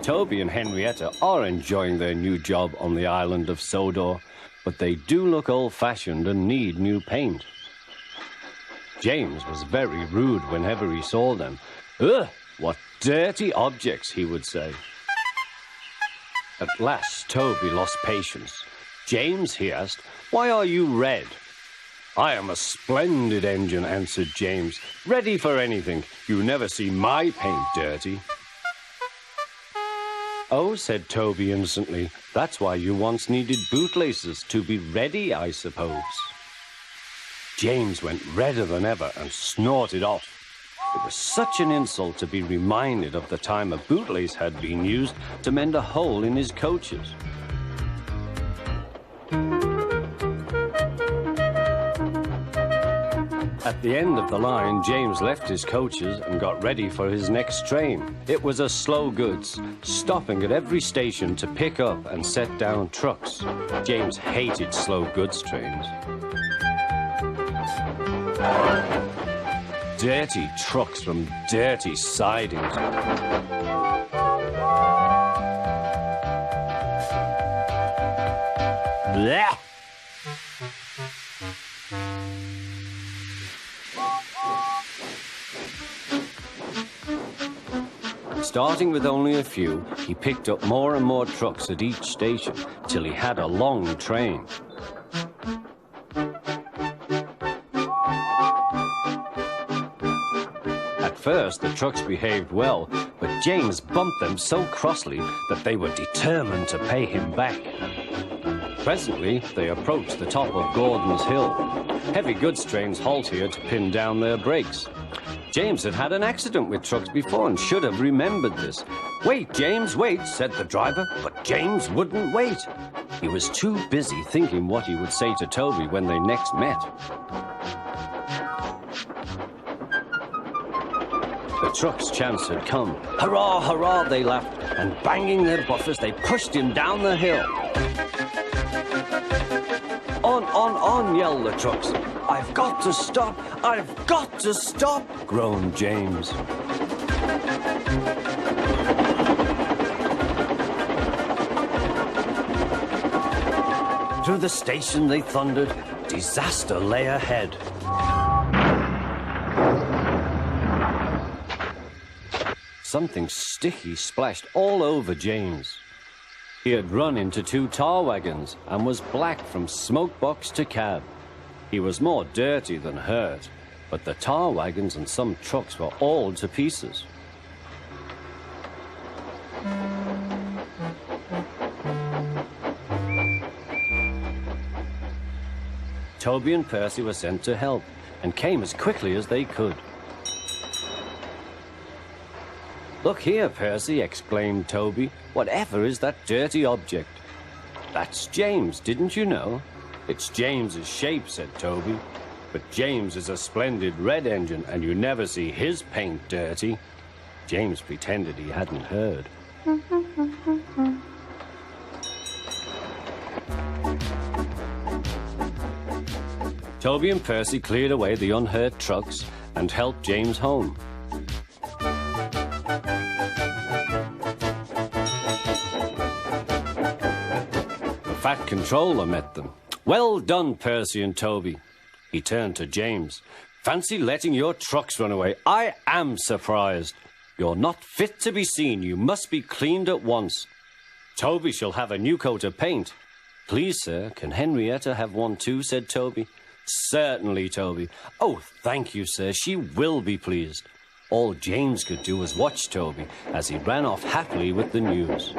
Toby and Henrietta are enjoying their new job on the island of Sodor, but they do look old-fashioned and need new paint. James was very rude whenever he saw them. "Ugh, what dirty objects," he would say. At last, Toby lost patience. "James," he asked, "why are you red?" "I am a splendid engine," answered James. "Ready for anything. You never see my paint dirty." "Oh," said Toby innocently, "that's why you once needed bootlaces, to be ready, I suppose." James went redder than ever and snorted off. It was such an insult to be reminded of the time a bootlace had been used to mend a hole in his coaches. At the end of the line, James left his coaches and got ready for his next train. It was a slow goods, stopping at every station to pick up and set down trucks. James hated slow goods trains. Dirty trucks from dirty sidings. Blech! Starting with only a few, he picked up more and more trucks at each station till he had a long train. At first, the trucks behaved well, but James bumped them so crossly that they were determined to pay him back. Presently, they approached the top of Gordon's Hill. Heavy goods trains halt here to pin down their brakes. James had had an accident with trucks before and should have remembered this. "Wait, James, wait," said the driver, but James wouldn't wait. He was too busy thinking what he would say to Toby when they next met. The truck's chance had come. "Hurrah, hurrah," they laughed, and banging their buffers, they pushed him down the hill. On, yelled the trucks. "I've got to stop! I've got to stop!" groaned James. Through the station they thundered. Disaster lay ahead. Something sticky splashed all over James. He had run into 2 tar wagons and was black from smoke box to cab. He was more dirty than hurt, but the tar wagons and some trucks were all to pieces. Toby and Percy were sent to help and came as quickly as they could. "Look here, Percy," exclaimed Toby. "Whatever is that dirty object?" "That's James, didn't you know?" "It's James's shape," said Toby. "But James is a splendid red engine, and you never see his paint dirty." James pretended he hadn't heard. Toby and Percy cleared away the unhurt trucks and helped James home. The fat controller met them. "Well done, Percy and Toby." He turned to James. "Fancy letting your trucks run away. I am surprised. You're not fit to be seen. You must be cleaned at once. Toby shall have a new coat of paint." "Please, sir, can Henrietta have one too?" said Toby. "Certainly, Toby." "Oh, thank you, sir. She will be pleased." All James could do was watch Toby as he ran off happily with the news.